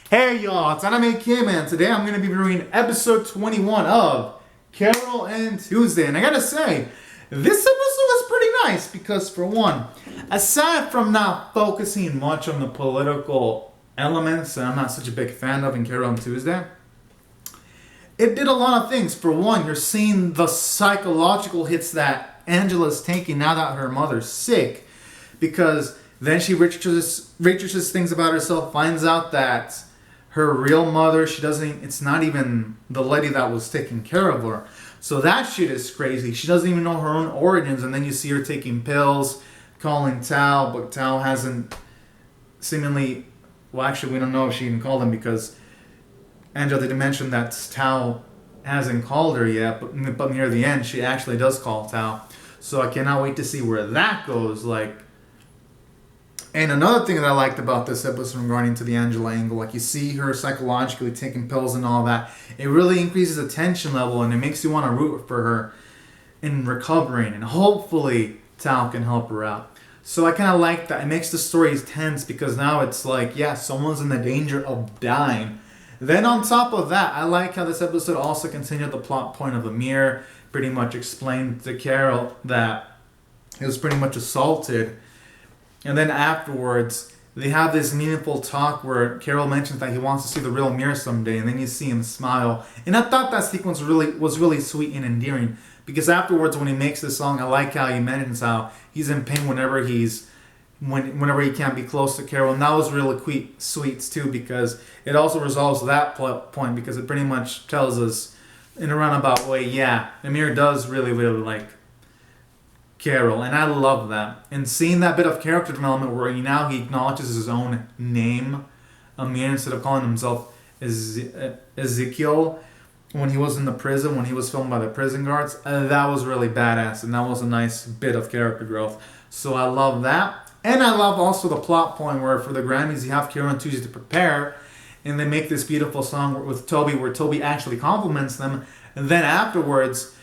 Hey y'all, it's Anime Kim, and today I'm going to be reviewing episode 21 of Carole and Tuesday. And I gotta say, this episode was pretty nice because, for one, aside from not focusing much on the political elements that I'm not such a big fan of in Carole and Tuesday, it did a lot of things. For one, you're seeing the psychological hits that Angela's taking now that her mother's sick, because then she researches things about herself, finds out that her real mother, it's not even the lady that was taking care of her. So that shit is crazy. She doesn't even know her own origins, and then you see her taking pills, calling Tao, but Tao hasn't seemingly, well, actually we don't know if she even called him, because Angela didn't mention that Tao hasn't called her yet, but near the end she actually does call Tao. So I cannot wait to see where that goes. And another thing that I liked about this episode regarding to the Angela angle, you see her psychologically taking pills and all that, it really increases the tension level and it makes you want to root for her in recovering, and hopefully Tao can help her out. So I kind of like that. It makes the stories tense because now it's someone's in the danger of dying. Then on top of that, I like how this episode also continued the plot point of Amir, pretty much explained to Carole that he was pretty much assaulted. And then afterwards, they have this meaningful talk where Carole mentions that he wants to see the real Mir someday, and then you see him smile. And I thought that sequence was really sweet and endearing, because afterwards, when he makes this song, I like how he mentions how he's in pain whenever he can't be close to Carole. And that was really sweet too, because it also resolves that point, because it pretty much tells us in a roundabout way, Amir does really, really like Carole, and I love that. And seeing that bit of character development where he acknowledges his own name, Amir, instead of calling himself Ezekiel when he was in the prison, when he was filmed by the prison guards, that was really badass, and that was a nice bit of character growth. So I love that. And I love also the plot point where for the Grammys you have Carole and Tuesday to prepare, and they make this beautiful song with Toby where Toby actually compliments them, and then afterwards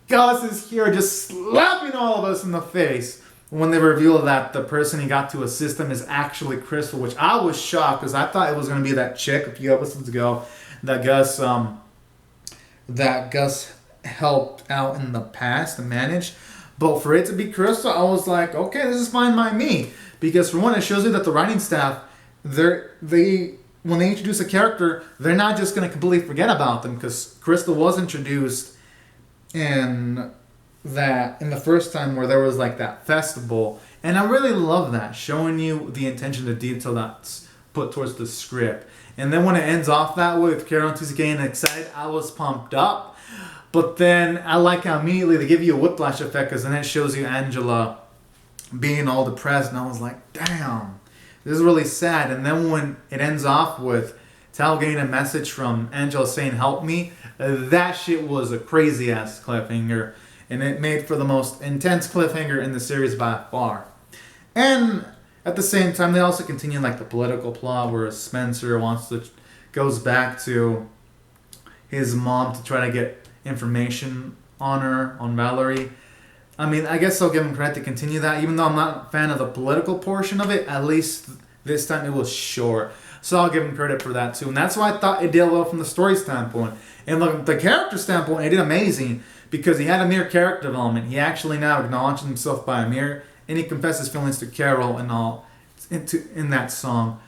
Gus is here just slapping all of us in the face when they reveal that the person he got to assist him is actually Crystal, which I was shocked because I thought it was going to be that chick a few episodes ago that Gus helped out in the past and managed. But for it to be Crystal, I was like, okay, this is fine by me. Because for one, it shows you that the writing staff, when they introduce a character, they're not just going to completely forget about them, because Crystal was introduced in the first time where there was that festival, and I really love that, showing you the attention to detail that's put towards the script. And then when it ends off that way with Carole and Tuesday getting excited, I was pumped up. But then I like how immediately they give you a whiplash effect, because then it shows you Angela being all depressed, and I was like, damn, this is really sad. And then when it ends off with Tal getting a message from Angela saying, help me, that shit was a crazy ass cliffhanger, and it made for the most intense cliffhanger in the series by far. And at the same time, they also continue the political plot where Spencer goes back to his mom to try to get information on Valerie. I mean, I guess I'll give him credit to continue that, even though I'm not a fan of the political portion of it. At least this time it was short. So I'll give him credit for that too. And that's why I thought it did well from the story standpoint. And the character standpoint, it did amazing, because he had Amir character development. He actually now acknowledges himself by Amir, and he confesses feelings to Carole and all in that song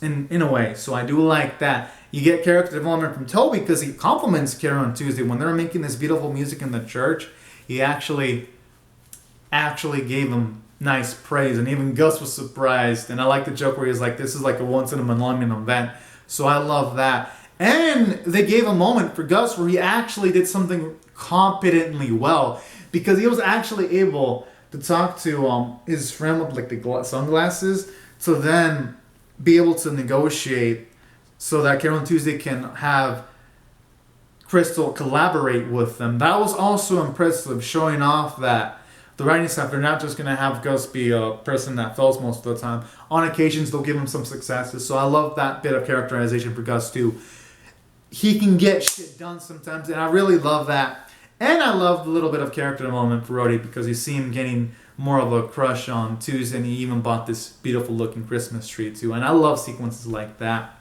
in a way. So I do like that. You get character development from Toby because he compliments Carole on Tuesday. When they're making this beautiful music in the church, he actually gave him nice praise, and even Gus was surprised. And I like the joke where he's like, this is like a once in a millennium event. So I love that. And they gave a moment for Gus where he actually did something competently well, because he was actually able to talk to his friend with the sunglasses, to then be able to negotiate so that Carole and Tuesday can have Crystal collaborate with them. That was also impressive, showing off that the writing staff, they're not just going to have Gus be a person that fails most of the time. On occasions, they'll give him some successes. So I love that bit of characterization for Gus too. He can get shit done sometimes, and I really love that. And I love the little bit of character development for Rhodey, because you see him getting more of a crush on Tuesday, and he even bought this beautiful looking Christmas tree too. And I love sequences like that.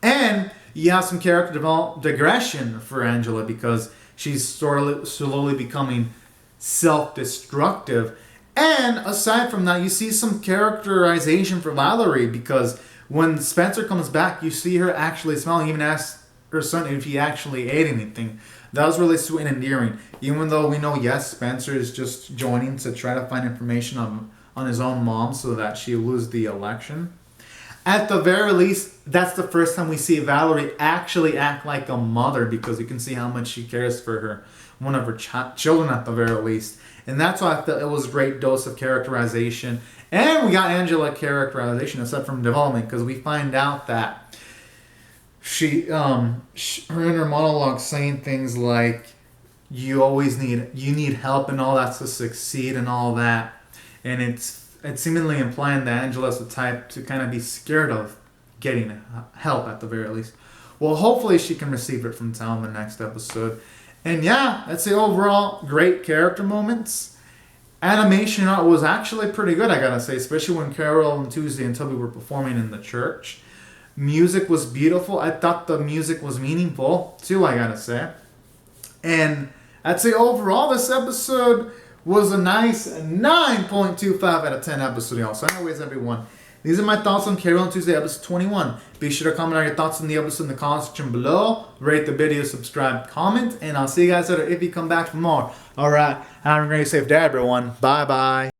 And you have some character digression for Angela because she's slowly becoming self-destructive. And aside from that, you see some characterization for Valerie because when Spencer comes back, you see her actually smiling, even ask her son if he actually ate anything. That was really sweet and endearing. Even though we know, yes, Spencer is just joining to try to find information on his own mom so that she lose the election. At the very least, that's the first time we see Valerie actually act like a mother because you can see how much she cares for one of her children at the very least. And that's why I felt it was a great dose of characterization. And we got Angela characterization aside from development because we find out that her inner monologue saying things like you need help and all that to succeed and all that. And it's seemingly implying that Angela's the type to kind of be scared of getting help at the very least. Well, hopefully she can receive it from Tal in the next episode. And yeah, that's the overall great character moments. Animation art was actually pretty good, I gotta say, especially when Carole and Tuesday and Toby were performing in the church. Music was beautiful. I thought the music was meaningful too, I gotta say. And I'd say overall this episode was a nice 9.25 out of 10 episode, y'all. So anyways, everyone, these are my thoughts on Carole and Tuesday, episode 21. Be sure to comment on your thoughts on the episode in the comment section below. Rate the video, subscribe, comment, and I'll see you guys later if you come back for more. Alright, have a great safe day, everyone. Bye-bye.